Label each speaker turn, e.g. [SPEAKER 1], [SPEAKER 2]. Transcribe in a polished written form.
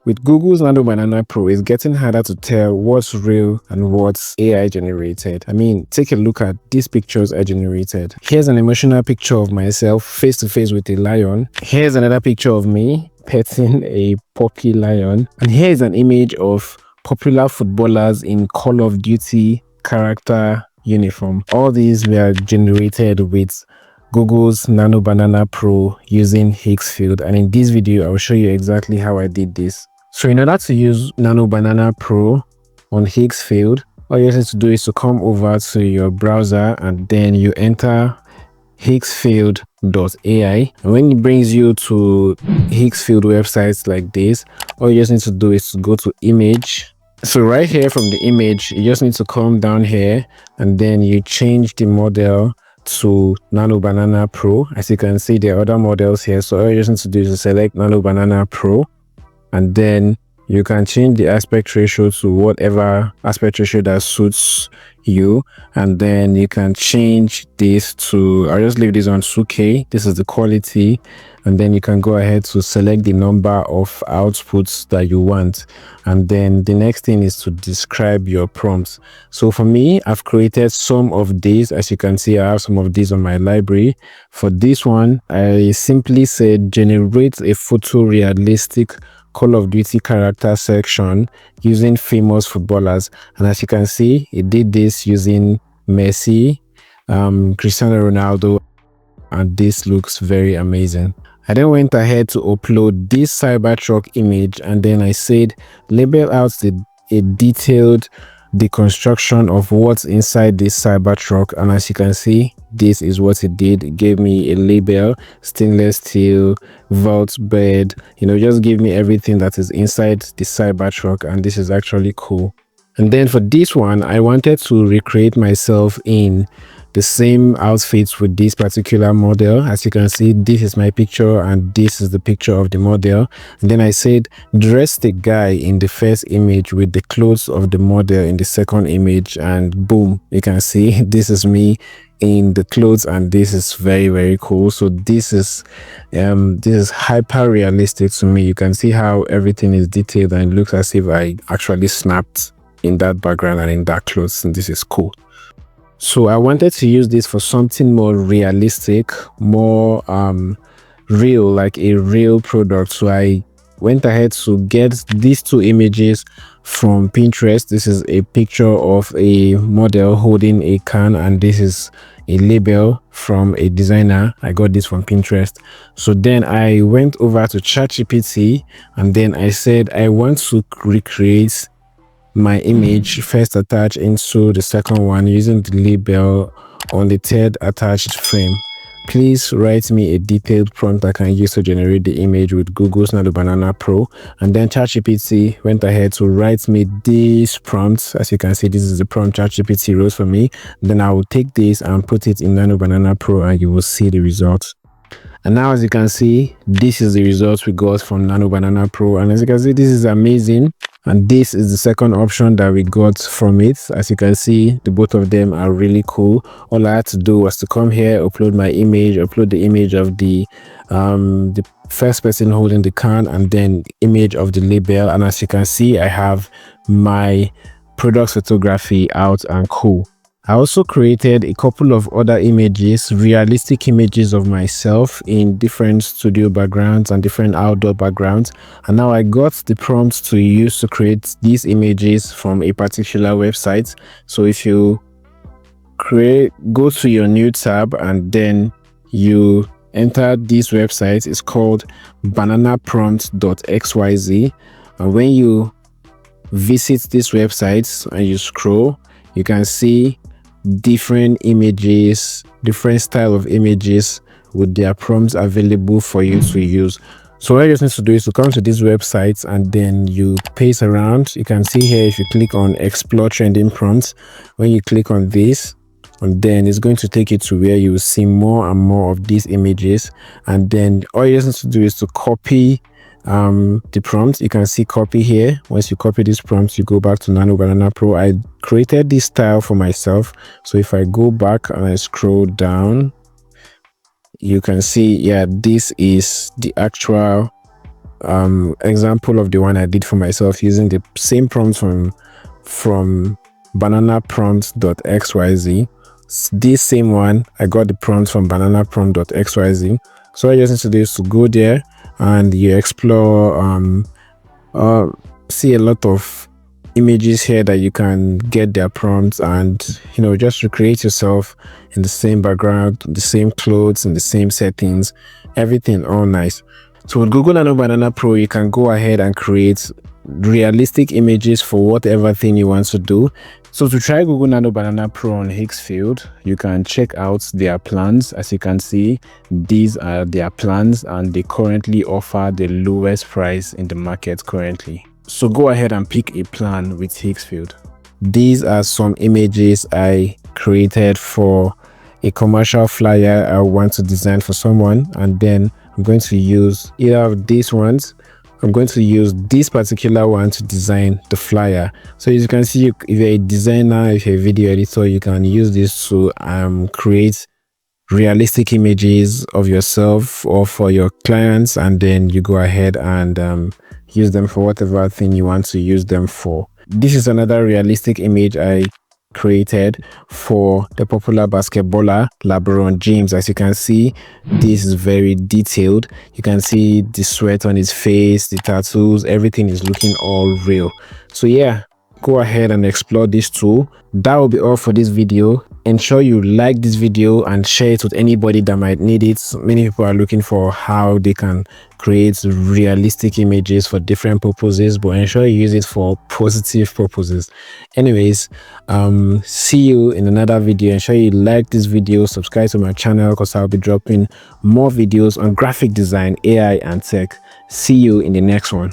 [SPEAKER 1] With Google's Nano Banana Pro, it's getting harder to tell what's real and what's AI generated. I mean, take a look at these pictures I generated. Here's an emotional picture of myself face to face with a lion. Here's another picture of me petting a puppy lion. And here's an image of popular footballers in Call of Duty character uniform. All these were generated with Google's Nano Banana Pro using Higgsfield, and in this video I will show you exactly how I did this. So in order to use Nano Banana Pro on Higgsfield, all you have to do is to come over to your browser and then you enter higgsfield.ai, and when it brings you to Higgsfield websites like this, all you just need to do is to go to image. So right here from the image, you just need to come down here and then you change the model to Nano Banana Pro. As you can see, there are other models here, so all you just need to do is to select Nano Banana Pro, and then you can change the aspect ratio to whatever aspect ratio that suits you, and then you can change this to, I'll just leave this on 2K. This is the quality, and then you can go ahead to select the number of outputs that you want, and then the next thing is to describe your prompts. So for me, I've created some of these. As you can see, I have some of these on my library. For this one, I simply said generate a photorealistic Call of Duty character section using famous footballers, and as you can see, it did this using Messi, Cristiano Ronaldo, and this looks very amazing. I then went ahead to upload this Cybertruck image, and then I said label out a detailed deconstruction of what's inside this Cybertruck, and as you can see, this is what it did. It gave me a label, stainless steel, vault bed, just give me everything that is inside the Cybertruck, and this is actually cool. And then for this one, I wanted to recreate myself in the same outfits with this particular model. As you can see, this is my picture and this is the picture of the model. And then I said dress the guy in the first image with the clothes of the model in the second image, and boom, you can see this is me in the clothes, and this is very, very cool. So this is hyper realistic to me. You can see how everything is detailed, and it looks as if I actually snapped in that background and in that clothes, and this is cool. So I wanted to use this for something more realistic, more real, like a real product. So I went ahead to get these two images from Pinterest. This is a picture of a model holding a can, and this is a label from a designer. I got this from Pinterest. So then I went over to ChatGPT, and then I said I want to recreate my image first attached into the second one using the label on the third attached frame. Please write me a detailed prompt I can use to generate the image with Google's Nano Banana Pro. And then ChatGPT went ahead to write me these prompts. As you can see, this is the prompt ChatGPT wrote for me. Then I will take this and put it in Nano Banana Pro, and you will see the results. And now, as you can see, this is the results we got from Nano Banana Pro. And as you can see, this is amazing. And this is the second option that we got from it. As you can see, the both of them are really cool. All I had to do was to come here, upload my image, upload the image of the first person holding the can, and then image of the label. And as you can see, I have my product photography out and cool. I also created a couple of other images, realistic images of myself in different studio backgrounds and different outdoor backgrounds. And now I got the prompts to use to create these images from a particular website. So if you go to your new tab and then you enter this website, it's called bananaprompt.xyz. And when you visit this website and you scroll, you can see different images, different style of images with their prompts available for you to use. So what you just need to do is to come to these websites and then you paste around. You can see here, if you click on explore trending prompts, when you click on this, and then it's going to take you to where you will see more and more of these images. And then all you just need to do is to copy the prompt. You can see copy here. Once you copy these prompts, you go back to Nano Banana Pro. I created this style for myself. So if I go back and I scroll down, you can see, yeah, this is the actual example of the one I did for myself using the same prompt from bananaprompt.xyz. This same one, I got the prompt from bananaprompt.xyz. So I just need to do is to go there and you explore, see a lot of images here that you can get their prompts, and just recreate yourself in the same background, the same clothes, and the same settings, everything all nice. So with Google Nano Banana Pro, you can go ahead and create realistic images for whatever thing you want to do. So to try Google Nano Banana Pro on Higgsfield, you can check out their plans. As you can see, these are their plans and they currently offer the lowest price in the market currently. So go ahead and pick a plan with Higgsfield. These are some images I created for a commercial flyer I want to design for someone, and then I'm going to use either of these ones. I'm going to use this particular one to design the flyer. So as you can see, if you're a designer, if you're a video editor, you can use this to create realistic images of yourself or for your clients, and then you go ahead and use them for whatever thing you want to use them for. This is another realistic image I created for the popular basketballer LeBron James. As you can see, this is very detailed. You can see the sweat on his face, the tattoos, everything is looking all real. So yeah, go ahead and explore this tool. That will be all for this video. Ensure you like this video and share it with anybody that might need it. Many people are looking for how they can create realistic images for different purposes, but ensure you use it for positive purposes. Anyways, see you in another video. Ensure you like this video, subscribe to my channel, because I'll be dropping more videos on graphic design, AI, and tech. See you in the next one.